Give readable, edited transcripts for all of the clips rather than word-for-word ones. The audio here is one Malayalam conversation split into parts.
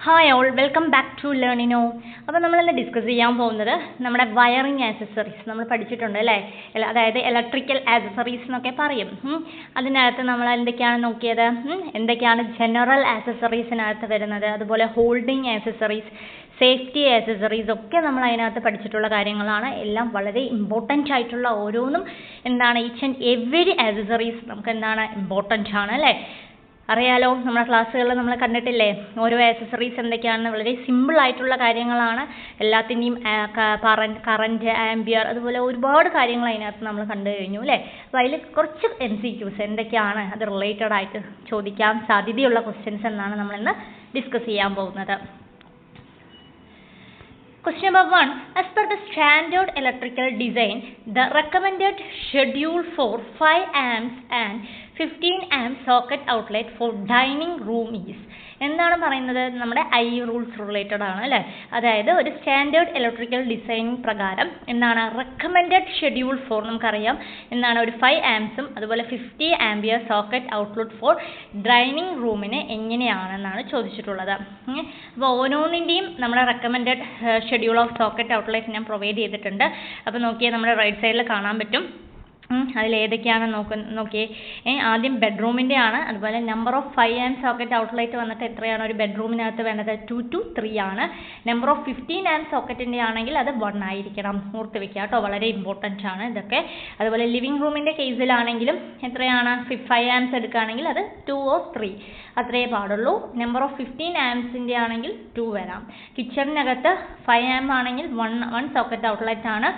Hi all, welcome back to Learnino. അപ്പോൾ നമ്മളിന്ന് ഡിസ്കസ് ചെയ്യാൻ പോകുന്നത് നമ്മുടെ വയറിംഗ് ആക്സസറീസ്. നമ്മൾ പഠിച്ചിട്ടുണ്ട് അല്ലേ, അതായത് ഇലക്ട്രിക്കൽ ആക്സസറീസ് എന്നൊക്കെ പറയും. അതിനകത്ത് നമ്മൾ എന്തൊക്കെയാണ് നോക്കിയത്, എന്തൊക്കെയാണ് ജനറൽ ആക്സസറീസിനകത്ത് വരുന്നത്, അതുപോലെ ഹോൾഡിംഗ് ആക്സസറീസ്, സേഫ്റ്റി ആക്സസറീസ് ഒക്കെ നമ്മൾ അതിനകത്ത് പഠിച്ചിട്ടുള്ള കാര്യങ്ങളാണ്. എല്ലാം വളരെ ഇമ്പോർട്ടൻ്റ് ആയിട്ടുള്ള ഓരോന്നും എന്താണ് ഈച്ച് ആൻഡ് എവരി ആക്സസറീസ് നമുക്ക് എന്താണ് ഇമ്പോർട്ടൻ്റ് ആണ് അല്ലേ. അറിയാലോ, നമ്മുടെ ക്ലാസ്സുകളിൽ നമ്മൾ കണ്ടിട്ടില്ലേ ഓരോ ആക്സസറീസ് എന്തൊക്കെയാണെന്ന്. വളരെ സിമ്പിൾ ആയിട്ടുള്ള കാര്യങ്ങളാണ് എല്ലാത്തിൻ്റെയും. കറൻറ്റ്, ആംബിയർ, അതുപോലെ ഒരുപാട് കാര്യങ്ങൾ അതിനകത്ത് നമ്മൾ കണ്ടു കഴിഞ്ഞു അല്ലേ. അപ്പോൾ അതിൽ കുറച്ച് MCQs എന്തൊക്കെയാണ് അത് റിലേറ്റഡ് ആയിട്ട് ചോദിക്കാൻ സാധ്യതയുള്ള ക്വസ്റ്റ്യൻസ് എന്നാണ് നമ്മളിന്ന് ഡിസ്കസ് ചെയ്യാൻ പോകുന്നത്. Question number 1. As per the standard electrical design, the recommended schedule for 5 amps and 15 amp socket outlet for dining room is. എന്താണ് പറയുന്നത്, നമ്മുടെ റൂൾസ് റിലേറ്റഡ് ആണ് അല്ലേ. അതായത് ഒരു സ്റ്റാൻഡേർഡ് ഇലക്ട്രിക്കൽ ഡിസൈനിങ് പ്രകാരം എന്താണ് റെക്കമെൻഡഡ് ഷെഡ്യൂൾ ഫോർ, നമുക്കറിയാം എന്താണ് ഒരു 5 ആംപ്സും അതുപോലെ 50 ampere socket outlet for dining റൂമിന് എങ്ങനെയാണെന്നാണ് ചോദിച്ചിട്ടുള്ളത്. അപ്പോൾ ഓരോന്നിൻ്റെയും നമ്മുടെ recommended schedule of socket outlet ഞാൻ പ്രൊവൈഡ് ചെയ്തിട്ടുണ്ട്. അപ്പോൾ നോക്കിയാൽ നമ്മുടെ റൈറ്റ് സൈഡിൽ കാണാൻ പറ്റും. അതിലേതൊക്കെയാണ് നോക്കിയേ. ആദ്യം ബെഡ്റൂമിൻ്റെ ആണ്. അതുപോലെ number of 5 amp socket outlet വന്നിട്ട് എത്രയാണ് ഒരു ബെഡ്റൂമിനകത്ത് വേണ്ടത്, 2 to 3 ആണ്. നമ്പർ ഓഫ് 15 ആംപ് സോക്കറ്റിൻ്റെ ആണെങ്കിൽ അത് 1 ആയിരിക്കണം. ഓർത്ത് വെക്കുക കേട്ടോ, വളരെ ഇമ്പോർട്ടൻ്റ് ആണ് ഇതൊക്കെ. അതുപോലെ ലിവിങ് റൂമിൻ്റെ കേസിലാണെങ്കിലും എത്രയാണ് 5 ആംപ്സ് എടുക്കുകയാണെങ്കിൽ അത് 2 or 3 അത്രയേ പാടുള്ളൂ. നമ്പർ ഓഫ് 15 ആംപ്സിൻ്റെ ആണെങ്കിൽ 2 വരാം. കിച്ചണിനകത്ത് 5 ആംപ് ആണെങ്കിൽ 1 സോക്കറ്റ് ഔട്ട്ലെറ്റ് ആണ്.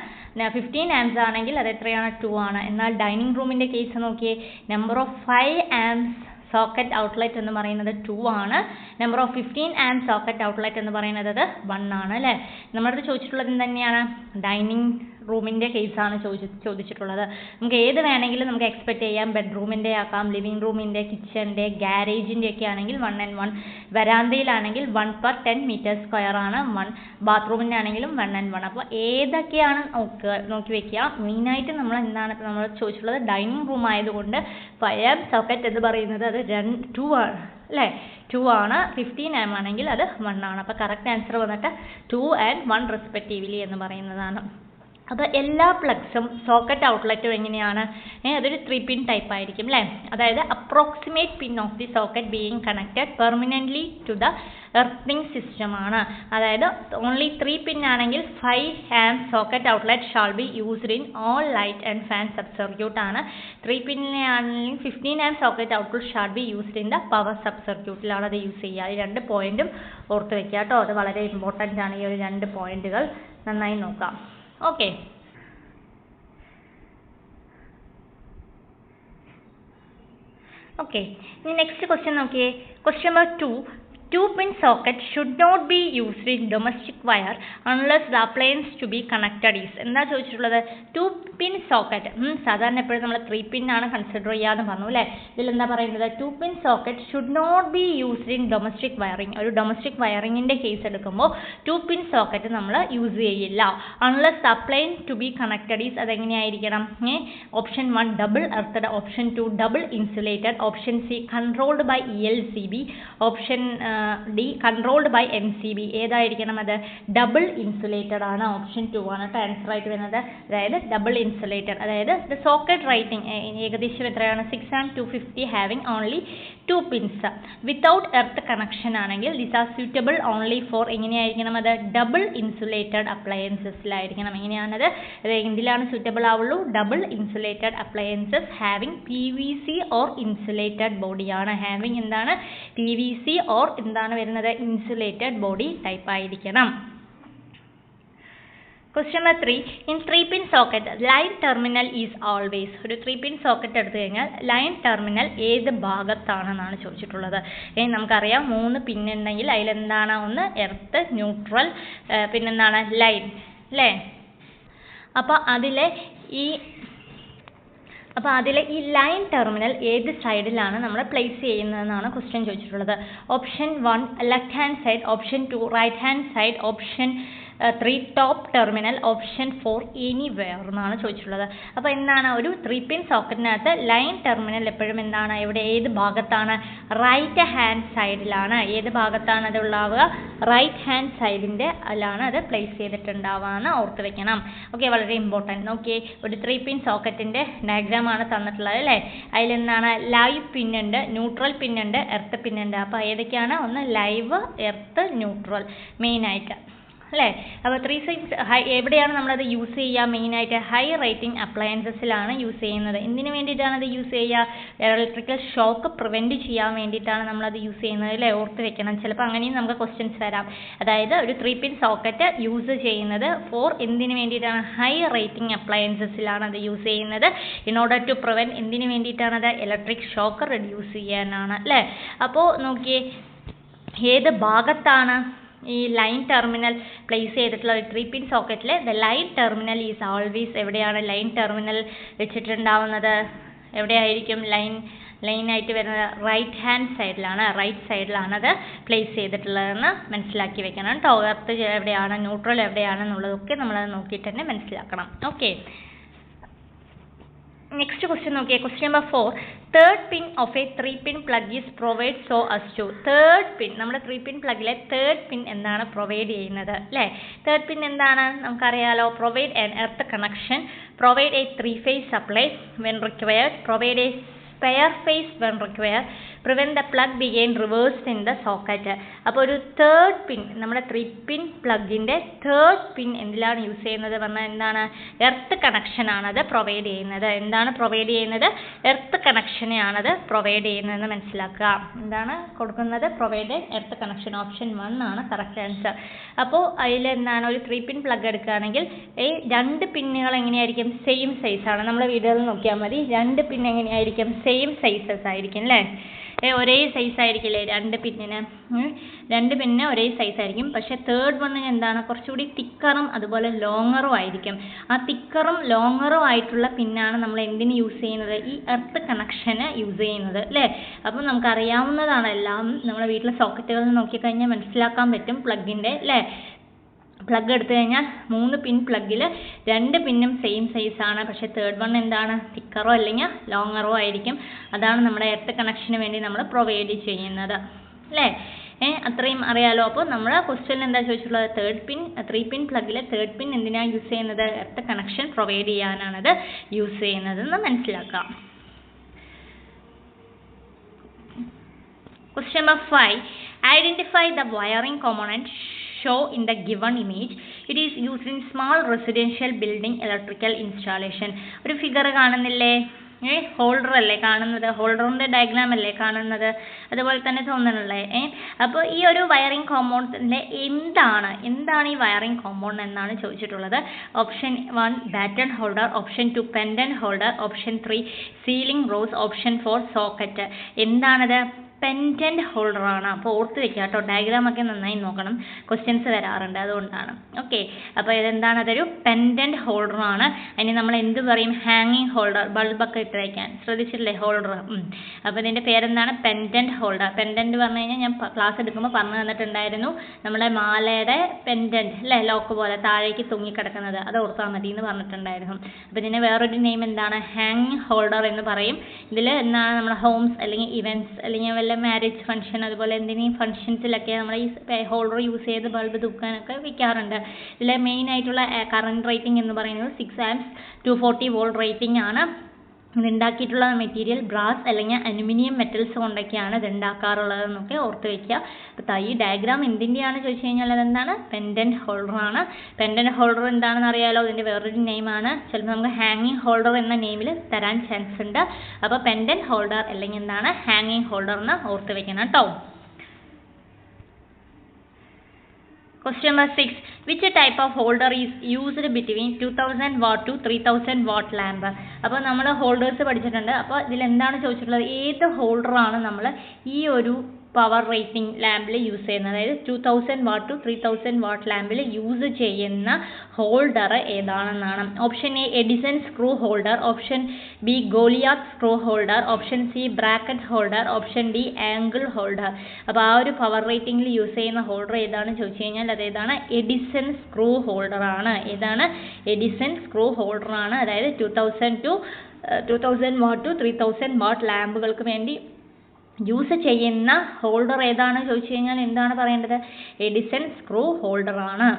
15 ആംപ്സ് ആണെങ്കിൽ അത് എത്രയാണ് 2 ആണ്. എന്നാൽ ഡൈനിങ് റൂമിൻ്റെ കേസ് നോക്കിയേ, number of 5 amps socket outlet എന്ന് പറയുന്നത് 2 ആണ്. Number of 15 amp socket outlet എന്ന് പറയുന്നത് 1 ആണ് അല്ലേ. നമ്മളടുത്ത് ചോദിച്ചിട്ടുള്ളത് തന്നെയാണ് ഡൈനിങ് റൂമിൻ്റെ കേസാണ് ചോദിച്ചിട്ടുള്ളത്. നമുക്ക് ഏത് വേണമെങ്കിലും നമുക്ക് എക്സ്പെക്ട് ചെയ്യാം. ബെഡ്റൂമിൻ്റെ ആക്കാം, ലിവിങ് റൂമിൻ്റെ, കിച്ചണിൻ്റെ, ഗാരേജിൻ്റെ ഒക്കെ ആണെങ്കിൽ 1 and 1. വരാന്തയിലാണെങ്കിൽ 1 per 10 meter² ആണ്. ബാത്റൂമിൻ്റെ ആണെങ്കിലും 1 and 1. അപ്പോൾ ഏതൊക്കെയാണ് നോക്കി വെക്കുക. മെയിനായിട്ട് നമ്മൾ എന്താണ് നമ്മൾ ചോദിച്ചിട്ടുള്ളത് ഡൈനിങ് റൂം ആയതുകൊണ്ട് 5 amp സോക്കറ്റ് എന്ന് പറയുന്നത് അത് 2 ആണ് അല്ലേ. 2 ആണ്. 15 amp ആണെങ്കിൽ അത് 1 ആണ്. അപ്പോൾ കറക്റ്റ് ആൻസർ വന്നിട്ട് 2 and 1 റെസ്പെക്റ്റീവ്ലി എന്ന് പറയുന്നതാണ്. അപ്പോൾ എല്ലാ പ്ലഗ്സും സോക്കറ്റ് ഔട്ട്ലെറ്റും എങ്ങനെയാണ്, അതൊരു 3 pin ടൈപ്പ് ആയിരിക്കും അല്ലേ. അതായത് approximate pin of the socket being connected permanently to the earthing system ആണ്. അതായത് ഓൺലി 3 pin ആണെങ്കിൽ 5 amp socket outlet shall be used in all light and fan sub circuit ആണ്. 3 pin ആണെങ്കിൽ 15 amp socket outlet shall be used in the power sub സർക്യൂട്ടിലാണ് അത് യൂസ് ചെയ്യുക. ഈ 2 പോയിന്റും ഓർത്ത് വെക്കുക കേട്ടോ, അത് വളരെ ഇമ്പോർട്ടൻ്റ് ആണ്. ഈ ഒരു 2 പോയിന്റുകൾ നന്നായി നോക്കാം. ഓക്കെ, ഇനി നെക്സ്റ്റ് ക്വസ്റ്റ്യൻ നോക്കിയേ. Question number 2. 2-pin socket should not be used in domestic wire unless the appliance to be connected is. എന്താ ചോദിച്ചിട്ടുള്ളത്, 2-pin socket. സാധാരണ എപ്പോഴും നമ്മൾ 3 pin ആണ് കൺസിഡർ ചെയ്യാന്ന് പറഞ്ഞു അല്ലേ. ഇതിലെന്താ പറയുന്നത്, 2-pin socket should not be used in domestic wiring. ഒരു ഡൊമസ്റ്റിക് വയറിങ്ങിൻ്റെ കേസ് എടുക്കുമ്പോൾ 2-pin socket നമ്മൾ യൂസ് ചെയ്യില്ല. unless the appliance to be connected is. അതെങ്ങനെയായിരിക്കണം, option 1 double earthed, option 2 double insulated, option C controlled by ELCB, option D controlled by MCB. ഏതായിരിക്കണം അത്, ഡബിൾ ഇൻസുലേറ്റഡ് ആണ്. ഓപ്ഷൻ 2 ആണ് ആൻസർ ആയിട്ട് വരുന്നത്. അതായത് ഡബിൾ ഇൻസുലേറ്റഡ്. അതായത് ദ സോക്കറ്റ് റൈറ്റിംഗ് ഏകദേശം എത്രയാണ്, 6 and 250 having only 2 pins without earth connection ആണെങ്കിൽ this are suitable only for. എങ്ങനെയായിരിക്കണം അത്, ഡബിൾ ഇൻസുലേറ്റഡ് അപ്ലയൻസസിലായിരിക്കണം. എങ്ങനെയാണത്, എന്തിലാണ് സ്യൂട്ടബിൾ ആവുള്ളൂ, double insulated appliances having PVC or insulated ബോഡിയാണ്. ഹാവിങ് എന്താണ്, PVC ഓർ എന്താണ് വരുന്നത്, ഇൻസുലേറ്റഡ് ബോഡി ടൈപ്പ് ആയിരിക്കണം. Question number 3. In 3-pin socket, line terminal is always. ഒരു 3-pin socket എടുത്തു കഴിഞ്ഞാൽ ലൈൻ ടെർമിനൽ ഏത് ഭാഗത്താണെന്നാണ് ചോദിച്ചിട്ടുള്ളത്. നമുക്കറിയാം 3 പിൻ ഉണ്ടെങ്കിൽ അതിലെന്താണ്, ഒന്ന് എർത്ത്, ന്യൂട്രൽ, പിന്നെന്താണ് ലൈൻ അല്ലേ. അപ്പോൾ അതിലെ ഈ ലൈൻ ടെർമിനൽ ഏത് സൈഡിലാണ് നമ്മൾ പ്ലേസ് ചെയ്യുന്നതെന്നാണ് ക്വസ്റ്റ്യൻ ചോദിച്ചിട്ടുള്ളത്. Option 1 left hand side, option 2 right hand side, option 3 top terminal option 4 anywhere എന്നാണ് ചോദിച്ചിട്ടുള്ളത്. അപ്പോൾ എന്താണ് ഒരു 3 പിൻ സോക്കറ്റിനകത്ത് ലൈൻ ടെർമിനൽ എപ്പോഴും എന്താണ് ഇവിടെ ഏത് ഭാഗത്താണ് റൈറ്റ് ഹാൻഡ് സൈഡിലാണ്. ഏത് ഭാഗത്താണ് അത് ഉണ്ടാവുക റൈറ്റ് ഹാൻഡ് സൈഡിൻ്റെ അതിലാണ് അത് പ്ലേസ് ചെയ്തിട്ടുണ്ടാവുകയെന്ന് ഓർത്ത് വെക്കണം. ഓക്കെ, വളരെ ഇമ്പോർട്ടൻറ്റ്. നോക്കിയേ, ഒരു 3 പിൻ സോക്കറ്റിൻ്റെ ഡയഗ്രാമാണ് തന്നിട്ടുള്ളത് അല്ലേ. അതിലെന്താണ് ലൈവ് പിന്നുണ്ട്, ന്യൂട്രൽ പിന്നുണ്ട്, എർത്ത് പിന്നുണ്ട്. അപ്പോൾ ഏതൊക്കെയാണ്? ഒന്ന് ലൈവ്, എർത്ത്, ന്യൂട്രൽ മെയിനായിട്ട് അല്ലേ. അപ്പോൾ 3 സൈഡ്സ് എവിടെയാണ് നമ്മളത് യൂസ് ചെയ്യുക? മെയിനായിട്ട് ഹൈ റേറ്റിംഗ് അപ്ലയൻസസിലാണ് യൂസ് ചെയ്യുന്നത്. എന്തിനു വേണ്ടിയിട്ടാണ് അത് യൂസ് ചെയ്യുക? ഇലക്ട്രിക്കൽ ഷോക്ക് പ്രിവെൻറ്റ് ചെയ്യാൻ വേണ്ടിയിട്ടാണ് നമ്മളത് യൂസ് ചെയ്യുന്നത് അല്ലേ. ഓർത്ത് വെക്കണം, ചിലപ്പോൾ അങ്ങനെയും നമുക്ക് ക്വസ്റ്റ്യൻസ് വരാം. അതായത് ഒരു 3 പിൻ സോക്കറ്റ് യൂസ് ചെയ്യുന്നത് എന്തിനു വേണ്ടിയിട്ടാണ്? ഹൈ റേറ്റിംഗ് അപ്ലയൻസസിലാണ് അത് യൂസ് ചെയ്യുന്നത്. ഇൻ ഓർഡർ ടു പ്രിവെൻറ്റ് എന്തിനു വേണ്ടിയിട്ടാണ് അത്? ഇലക്ട്രിക് ഷോക്ക് റെഡ്യൂസ് ചെയ്യാനാണ് അല്ലേ. അപ്പോൾ നോക്കിയേ, ഏത് ഭാഗത്താണ് ഈ ലൈൻ ടെർമിനൽ പ്ലേസ് ചെയ്തിട്ടുള്ള ഒരു 3 പിൻ സോക്കറ്റിൽ the line terminal is always എവിടെയാണ് ലൈൻ ടെർമിനൽ വെച്ചിട്ടുണ്ടാവുന്നത്? എവിടെയായിരിക്കും ലൈനായിട്ട് വരുന്നത്? റൈറ്റ് ഹാൻഡ് സൈഡിലാണ്. റൈറ്റ് സൈഡിലാണ് അത് പ്ലേസ് ചെയ്തിട്ടുള്ളതെന്ന് മനസ്സിലാക്കി വെക്കണം കേട്ടോ. എർത്ത് എവിടെയാണ്, ന്യൂട്രൽ എവിടെയാണെന്നുള്ളതൊക്കെ നമ്മളത് നോക്കിയിട്ട് തന്നെ മനസ്സിലാക്കണം. ഓക്കെ, നെക്സ്റ്റ് ക്വസ്റ്റ്യൻ നോക്കിയേ. Question number 4. Third pin of a 3 pin plug is provide so as to. Third pin, നമ്മുടെ 3 പിൻ പ്ലഗിലെ തേർഡ് പിൻ എന്താണ് പ്രൊവൈഡ് ചെയ്യുന്നത് അല്ലേ. തേർഡ് പിൻ എന്താണ് നമുക്കറിയാലോ. Provide an earth connection, provide a 3 phase supply when required, provide a spare phase when required, prevent the plug ബിഗെയിൻ റിവേഴ്സ്ഡ് ഇൻ ദ സോക്കറ്റ്. അപ്പോൾ ഒരു തേർഡ് പിൻ, നമ്മുടെ 3 പിൻ പ്ലഗിൻ്റെ തേർഡ് പിൻ എന്തിലാണ് യൂസ് ചെയ്യുന്നത് പറഞ്ഞാൽ എന്താണ്? എർത്ത് കണക്ഷനാണത് പ്രൊവൈഡ് ചെയ്യുന്നത്. എന്താണ് പ്രൊവൈഡ് ചെയ്യുന്നത്? എർത്ത് കണക്ഷനെയാണത് പ്രൊവൈഡ് ചെയ്യുന്നതെന്ന് മനസ്സിലാക്കുക. എന്താണ് കൊടുക്കുന്നത്? Provide earth connection. ഓപ്ഷൻ 1 ആണ് കറക്റ്റ് ആൻസർ. അപ്പോൾ അതിൽ എന്താണ് ഒരു 3 പിൻ പ്ലഗ് എടുക്കുകയാണെങ്കിൽ ഈ 2 പിന്നുകൾ എങ്ങനെയായിരിക്കും? സെയിം സൈസാണ്. നമ്മുടെ വീഡിയോയിൽ നോക്കിയാൽ മതി. 2 പിൻ എങ്ങനെയായിരിക്കും? സെയിം സൈസസ് ആയിരിക്കും അല്ലേ. ഒരേ സൈസ് ആയിരിക്കില്ലേ 2 പിന്നിന്? 2 പിന്നിന് ഒരേ സൈസ് ആയിരിക്കും. പക്ഷേ തേർഡ് വണ്ണിന് എന്താണ്? കുറച്ചുകൂടി തിക്കറും അതുപോലെ ലോങ്ങറും ആയിരിക്കും. ആ തിക്കറും ലോങ്ങറും ആയിട്ടുള്ള പിന്നാണ് നമ്മൾ എന്തിന് യൂസ് ചെയ്യുന്നത്? ഈ എർത്ത് കണക്ഷന് യൂസ് ചെയ്യുന്നത് അല്ലേ. അപ്പം നമുക്കറിയാവുന്നതാണ് എല്ലാം. നമ്മുടെ വീട്ടിലെ സോക്കറ്റുകളിൽ നോക്കിക്കഴിഞ്ഞാൽ മനസ്സിലാക്കാൻ പറ്റും പ്ലഗിൻ്റെ അല്ലേ. പ്ലഗ് എടുത്തു കഴിഞ്ഞാൽ 3 പിൻ പ്ലഗിൽ 2 പിന്നും സെയിം സൈസാണ്. പക്ഷേ തേർഡ് വൺ എന്താണ്? തിക്കറോ അല്ലെങ്കിൽ ലോങ്ങറോ ആയിരിക്കും. അതാണ് നമ്മുടെ എർത്ത് കണക്ഷന് വേണ്ടി നമ്മൾ പ്രൊവൈഡ് ചെയ്യുന്നത് അല്ലേ. അത്രയും അറിയാലോ. അപ്പോൾ നമ്മുടെ ക്വസ്റ്റ്യനിൽ എന്താ ചോദിച്ചിട്ടുള്ളത്? 3 പിൻ പ്ലഗിലെ തേർഡ് പിൻ എന്തിനാണ് യൂസ് ചെയ്യുന്നത്? എർത്ത് കണക്ഷൻ പ്രൊവൈഡ് ചെയ്യാനാണത് യൂസ് ചെയ്യുന്നതെന്ന് മനസ്സിലാക്കാം. Question number 5. Identify the wiring component show in the given image. It is used in small residential building electrical installation. ഒരു ഫിഗർ കാണുന്നില്ലേ? ഹോൾഡർ അല്ലേ കാണുന്നത്? ഹോൾഡറിൻ്റെ ഡയഗ്രാം അല്ലേ കാണുന്നത്? അതുപോലെ തന്നെ തോന്നണല്ലേ. അപ്പോൾ ഈ ഒരു വയറിംഗ് കോമ്പൗണ്ടിൻ്റെ എന്താണ് ഈ വയറിംഗ് കോമ്പൗണ്ട് എന്നാണ് ചോദിച്ചിട്ടുള്ളത്. Option 1 batten holder, option 2 pendant holder, option 3 ceiling rose, option 4 socket. എന്താണത്? പെൻഡന്റ് ഹോൾഡറാണ്. അപ്പോൾ ഓർത്ത് വെക്കുക കേട്ടോ. ഡയഗ്രാമൊക്കെ നന്നായി നോക്കണം, ക്വസ്റ്റ്യൻസ് വരാറുണ്ട്, അതുകൊണ്ടാണ്. ഓക്കെ, അപ്പോൾ ഇതെന്താണ്? അതൊരു പെൻഡന്റ് ഹോൾഡറാണ്. അതിന് നമ്മൾ എന്ത് പറയും? ഹാങ്ങിങ് ഹോൾഡർ. ബൾബൊക്കെ ഇട്ട് വയ്ക്കാൻ ശ്രദ്ധിച്ചിട്ടില്ലേ ഹോൾഡർ? അപ്പോൾ ഇതിൻ്റെ പേരെന്താണ്? Pendant holder. പെൻഡന്റ് പറഞ്ഞു കഴിഞ്ഞാൽ ഞാൻ ക്ലാസ് എടുക്കുമ്പോൾ പറഞ്ഞു തന്നിട്ടുണ്ടായിരുന്നു. നമ്മുടെ മാലയുടെ പെൻഡന്റ് അല്ലേ, ലോക്ക് പോലെ താഴേക്ക് തൂങ്ങിക്കിടക്കുന്നത്, അത് ഓർത്താൽ മതി എന്ന് പറഞ്ഞിട്ടുണ്ടായിരുന്നു. അപ്പോൾ ഇതിന് വേറൊരു നെയിം എന്താണ്? ഹാങ്ങിങ് ഹോൾഡർ എന്ന് പറയും. ഇതിൽ എന്താണ്? നമ്മുടെ ഹോംസ് അല്ലെങ്കിൽ ഇവൻറ്റ്സ് അല്ലെങ്കിൽ വല്ല മാരേജ് ഫംഗ്ഷൻ അതുപോലെ എന്തെങ്കിലും ഫംഗ്ഷൻസിലൊക്കെ നമ്മൾ ഈ ഹോൾഡർ യൂസ് ചെയ്ത് ബൾബ് തൂക്കാനൊക്കെ വെക്കാറുണ്ട്. ഇതിൽ മെയിൻ ആയിട്ടുള്ള കറണ്ട് റേറ്റിംഗ് എന്ന് പറയുന്നത് 6 amps 240 volt റേറ്റിംഗ് ആണ്. ഇതുണ്ടാക്കിയിട്ടുള്ള മെറ്റീരിയൽ ബ്രാസ് അല്ലെങ്കിൽ അലുമിനിയം മെറ്റൽസ് കൊണ്ടൊക്കെയാണ് ഇത് ഉണ്ടാക്കാറുള്ളതെന്നൊക്കെ ഓർത്ത് വയ്ക്കുക. അപ്പോൾ ഈ ഡയഗ്രാം എന്തിൻ്റെയാണ് ചോദിച്ചു കഴിഞ്ഞാൽ അതെന്താണ്? പെൻഡന്റ് ഹോൾഡറാണ്. പെൻഡന്റ് ഹോൾഡർ എന്താണെന്ന് അറിയാലോ. ഇതിൻ്റെ വേറൊരു നെയിമാണ്. ചിലപ്പോൾ നമുക്ക് ഹാങ്ങിങ് ഹോൾഡർ എന്ന നെയിമിൽ തരാൻ ചാൻസ് ഉണ്ട്. അപ്പോൾ പെൻഡന്റ് ഹോൾഡർ അല്ലെങ്കിൽ എന്താണ്? ഹാങ്ങിങ് ഹോൾഡർ എന്ന് ഓർത്ത് വയ്ക്കണം കേട്ടോ. Question number 6. Which type of holder is used between 2000 watt to 3000 watt lamp? അപ്പോൾ നമ്മൾ ഹോൾഡേഴ്സ് പഠിച്ചിട്ടുണ്ട്. അപ്പോൾ ഇതിൽ എന്താണ് ചോദിച്ചിട്ടുള്ളത്? ഏത് ഹോൾഡറാണ് നമ്മൾ ഈ ഒരു പവർ റേറ്റിംഗ് ലാമ്പിൽ യൂസ് ചെയ്യുന്ന, അതായത് 2000 വാട്ട് ടു 3000 വാട്ട് ലാമ്പിൽ യൂസ് ചെയ്യുന്ന ഹോൾഡർ ഏതാണെന്നാണ്. Option A Edison screw holder, option B Goliath screw holder, option C bracket holder, option D angle holder. അപ്പോൾ ആ ഒരു പവർ റേറ്റിംഗിൽ യൂസ് ചെയ്യുന്ന ഹോൾഡർ ഏതാണെന്ന് ചോദിച്ചു കഴിഞ്ഞാൽ അതേതാണ് എഡിസൺ സ്ക്രൂ ഹോൾഡർ ആണ്. ഏതാണ്? എഡിസൺ സ്ക്രൂ ഹോൾഡർ ആണ്. അതായത് 2000 വാട്ട് ടു 3000 വാട്ട് ലാമ്പുകൾക്ക് വേണ്ടി യൂസ് ചെയ്യുന്ന ഹോൾഡർ ഏതാണ് ചോദിച്ചു കഴിഞ്ഞാൽ എന്താണ് പറയേണ്ടത്? എഡിസൺ സ്ക്രൂ ഹോൾഡർ ആണ്.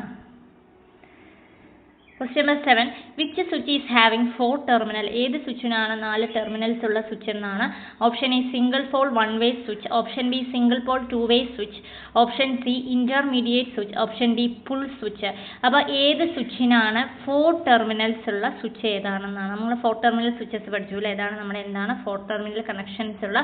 Question number 7. Which switch is having 4 terminal? ഏത് സ്വിച്ചിനാണ് 4 ടെർമിനൽസ് ഉള്ള സ്വിച്ച് എന്നാണ്. Option A single pole 1 way switch, option B single pole 2 way switch, option C intermediate switch, option D pull switch. അപ്പോൾ ഏത് സ്വിച്ചിനാണ് 4 ടെർമിനൽസ് ഉള്ള സ്വിച്ച് ഏതാണെന്നാണ്. നമ്മൾ 4 ടെർമിനൽ സ്വിച്ചസ് പഠിച്ചു അല്ലേ? ഏതാണ് നമ്മുടെ എന്താണ് 4 ടെർമിനൽ കണക്ഷൻസ് ഉള്ള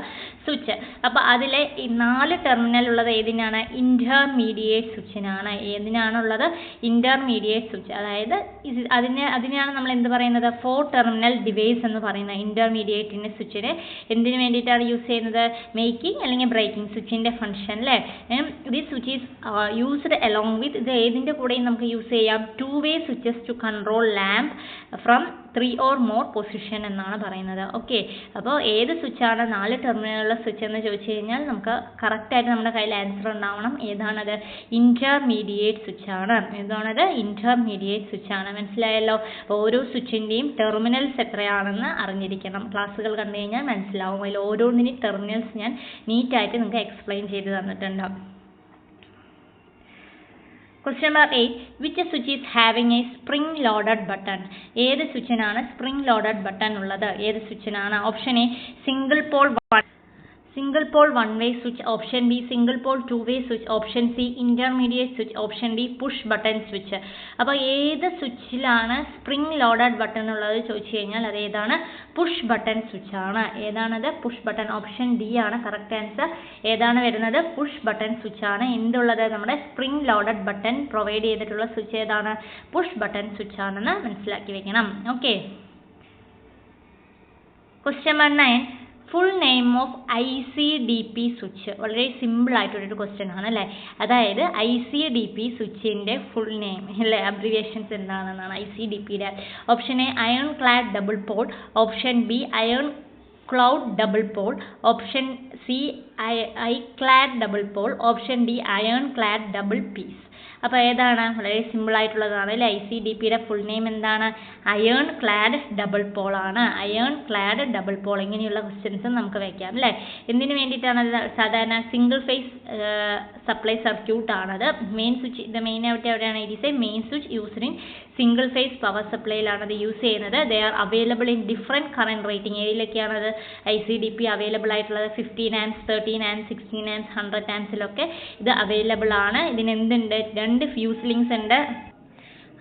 സ്വിച്ച്. അപ്പോൾ അതിലെ ഈ 4 ടെർമിനൽ ഉള്ളത് ഏതിനാണ്? ഇന്റർമീഡിയറ്റ് സ്വിച്ചിനാണ്. ഏതിനാണുള്ളത്? Intermediate switch. അതായത് അതിനെയാണ് നമ്മൾ എന്ത് പറയുന്നത്? 4 ടെർമിനൽ ഡിവൈസ് എന്ന് പറയുന്നത്. ഇന്റർമീഡിയറ്റിൻ്റെ സ്വിച്ചിന് എന്തിനു വേണ്ടിയിട്ടാണ് യൂസ് ചെയ്യുന്നത്? മേക്കിംഗ് അല്ലെങ്കിൽ ബ്രേക്കിംഗ് സ്വിച്ചിൻ്റെ ഫംഗ്ഷൻ അല്ലേ? This switch is used along with, ഇത് ഏതിൻ്റെ കൂടെയും നമുക്ക് യൂസ് ചെയ്യാം? 2 way switches to control lamp from 3 or more position എന്നാണ് പറയുന്നത്. ഓക്കെ, അപ്പോൾ ഏത് സ്വിച്ചാണ് 4 ടെർമിനലുള്ള സ്വിച്ച് എന്ന് ചോദിച്ചു കഴിഞ്ഞാൽ നമുക്ക് കറക്റ്റായിട്ട് നമ്മുടെ കയ്യിൽ ആൻസർ ഉണ്ടാവണം. ഏതാണത്? ഇന്റർമീഡിയറ്റ് സ്വിച്ചാണ്. ഏതാണത്? ഇന്റർമീഡിയറ്റ് സ്വിച്ചാണ്. മനസ്സിലായല്ലോ? ഓരോ സ്വിച്ചിൻ്റെയും ടെർമിനൽസ് എത്രയാണെന്ന് അറിഞ്ഞിരിക്കണം. ക്ലാസ്സുകൾ കണ്ടു കഴിഞ്ഞാൽ മനസ്സിലാവും. അതിൽ ഓരോന്നിനും ടെർമിനൽസ് ഞാൻ നീറ്റായിട്ട് നിങ്ങൾക്ക് എക്സ്പ്ലെയിൻ ചെയ്ത് തന്നിട്ടുണ്ടാവും. Question number 8. Which switch is having a spring loaded button? ഏത് സ്വിച്ചിനാണ് സ്പ്രിംഗ് ലോഡഡ് ബട്ടൺ ഉള്ളത്? ഏത് സ്വിച്ചിനാണ്? Option A single pole 1 way switch, option B single pole 2 way switch, option C intermediate switch, option D push button switch. അപ്പോൾ ഏത് സ്വിച്ചിലാണ് സ്പ്രിംഗ് ലോഡഡ് ബട്ടൺ ഉള്ളത് ചോദിച്ചു കഴിഞ്ഞാൽ അതേതാണ്? പുഷ് ബട്ടൺ സ്വിച്ച് ആണ്. ഏതാണത്? Push button. ഓപ്ഷൻ ഡി ആണ് കറക്റ്റ് ആൻസർ. ഏതാണ് വരുന്നത്? പുഷ് ബട്ടൺ സ്വിച്ച് ആണ്. എന്തുള്ളത്? നമ്മുടെ സ്പ്രിംഗ് ലോഡഡ് ബട്ടൺ പ്രൊവൈഡ് ചെയ്തിട്ടുള്ള സ്വിച്ച് ഏതാണ്? പുഷ് ബട്ടൺ സ്വിച്ച് ആണെന്ന് മനസ്സിലാക്കി വെക്കണം. Okay. Question number 9. Full name of ICDP switch. വളരെ സിമ്പിൾ ആയിട്ടുള്ളൊരു ക്വസ്റ്റ്യൻ ആണ് അല്ലേ? അതായത് ICDP സ്വിച്ചിൻ്റെ ഫുൾ നെയിം അല്ലേ, അബ്രിവിയേഷൻസ് എന്താണെന്നാണ് ICDPയുടെ. Option A iron clad double pole, option B iron cloud double pole, option C I clad double pole, option D iron clad double piece. അപ്പോൾ ഏതാണ്? വളരെ സിമ്പിൾ ആയിട്ടുള്ളതാണ് അല്ലേ? ICDPയുടെ ഫുൾ നെയിം എന്താണ്? അയേൺ ക്ലാഡ് ഡബിൾ പോൾ ആണ്. Iron clad double pole. ഇങ്ങനെയുള്ള ക്വസ്റ്റ്യൻസും നമുക്ക് വയ്ക്കാം അല്ലേ? എന്തിനു വേണ്ടിയിട്ടാണ്? സാധാരണ സിംഗിൾ ഫേസ് സപ്ലൈ സർക്യൂട്ട് ആണത്. മെയിൻ സ്വിച്ച് ഇത് മെയിൻ ആയിട്ട് എവിടെയാണ്? It is a main switch used in single phase power സപ്ലൈയിലാണ് അത് യൂസ് ചെയ്യുന്നത്. They are available in different current rating. ഏതിലൊക്കെയാണത് ICDP available ആയിട്ടുള്ളത്? 15 amps, 13 amps, 16 amps, 100 ampsലൊക്കെ ഇത് അവൈലബിൾ ആണ്. ഇതിന് എന്തുണ്ട്? 2 ഫ്യൂസ് ലിങ്ക്സ് ഉണ്ട്.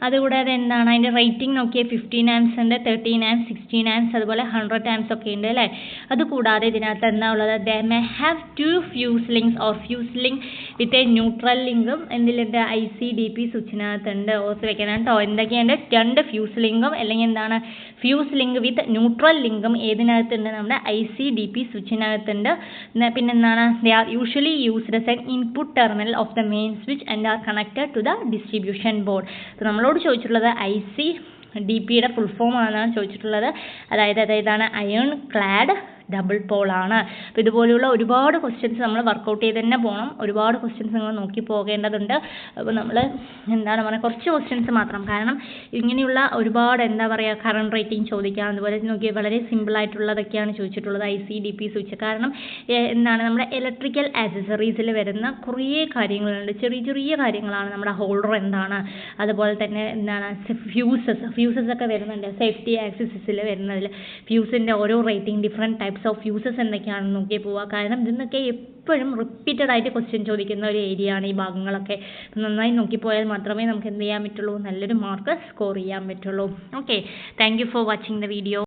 അതുകൂടാതെ എന്താണ് അതിൻ്റെ റേറ്റിംഗ് നോക്കിയാൽ 15 amps ഉണ്ട്, 13 amps, 16 amps, അതുപോലെ 100 amps ഒക്കെ ഉണ്ട് അല്ലേ? അതുകൂടാതെ ഇതിനകത്ത് എന്താ ഉള്ളത്? They may have 2 fuse links or fuse link with a neutral ലിങ്കും എന്തിലുണ്ട്? ICDP സ്വിച്ചിനകത്തുണ്ട്. ഓർത്ത് വെക്കണം കേട്ടോ. എന്തൊക്കെയുണ്ട്? 2 ഫ്യൂസ് ലിങ്കും അല്ലെങ്കിൽ എന്താണ് ഫ്യൂസ് ലിങ്ക് വിത്ത് ന്യൂട്രൽ ലിങ്കും ഏതിനകത്തുണ്ട്? നമ്മുടെ ICDP സ്വിച്ചിനകത്തുണ്ട്. പിന്നെന്താണ്? They are usually used as an input terminal of the main switch and are connected to the distribution board. നമ്മളോട് ചോദിച്ചിട്ടുള്ളത് ICDPയുടെ ഫുൾ ഫോം ആണെന്നാണ് ചോദിച്ചിട്ടുള്ളത്. അതായത് അതേതാണ്? അയൺ ക്ലാഡ് ഡബിൾ പോൾ ആണ്. അപ്പോൾ ഇതുപോലെയുള്ള ഒരുപാട് ക്വസ്റ്റ്യൻസ് നമ്മൾ വർക്കൗട്ട് ചെയ്ത് തന്നെ പോകണം. ഒരുപാട് ക്വസ്റ്റ്യൻസ് നിങ്ങൾ നോക്കി പോകേണ്ടതുണ്ട്. അപ്പോൾ നമ്മൾ എന്താണ് പറയുക, കുറച്ച് ക്വസ്റ്റ്യൻസ് മാത്രം. കാരണം ഇങ്ങനെയുള്ള ഒരുപാട് എന്താ പറയുക കറണ്ട് റേറ്റിംഗ് ചോദിക്കാം. അതുപോലെ നോക്കി വളരെ സിമ്പിളായിട്ടുള്ളതൊക്കെയാണ് ചോദിച്ചിട്ടുള്ളത് ICDP സ്വിച്ച്. കാരണം എന്താണ് നമ്മുടെ ഇലക്ട്രിക്കൽ ആക്സസറീസിൽ വരുന്ന കുറേ കാര്യങ്ങളുണ്ട്. ചെറിയ ചെറിയ കാര്യങ്ങളാണ്. നമ്മുടെ ഹോൾഡർ എന്താണ്, അതുപോലെ തന്നെ എന്താണ് ഫ്യൂസസ് ഒക്കെ വരുന്നുണ്ട്. സേഫ്റ്റി ആക്സസറീസിൽ വരുന്നതിൽ ഫ്യൂസിൻ്റെ ഓരോ rating different types of fuses എന്തൊക്കെയാണെന്ന് നോക്കി പോവുക. കാരണം ഇതിന്നൊക്കെ എപ്പോഴും റിപ്പീറ്റഡ് ആയിട്ട് ക്വസ്റ്റ്യൻ ചോദിക്കുന്ന ഒരു ഏരിയ ആണ് ഈ ഭാഗങ്ങളൊക്കെ. നന്നായി നോക്കിപ്പോയാൽ മാത്രമേ നമുക്ക് എന്ത് ചെയ്യാൻ പറ്റുള്ളൂ? നല്ലൊരു മാർക്ക് സ്കോർ ചെയ്യാൻ പറ്റുള്ളൂ. Okay, thank you for watching the video.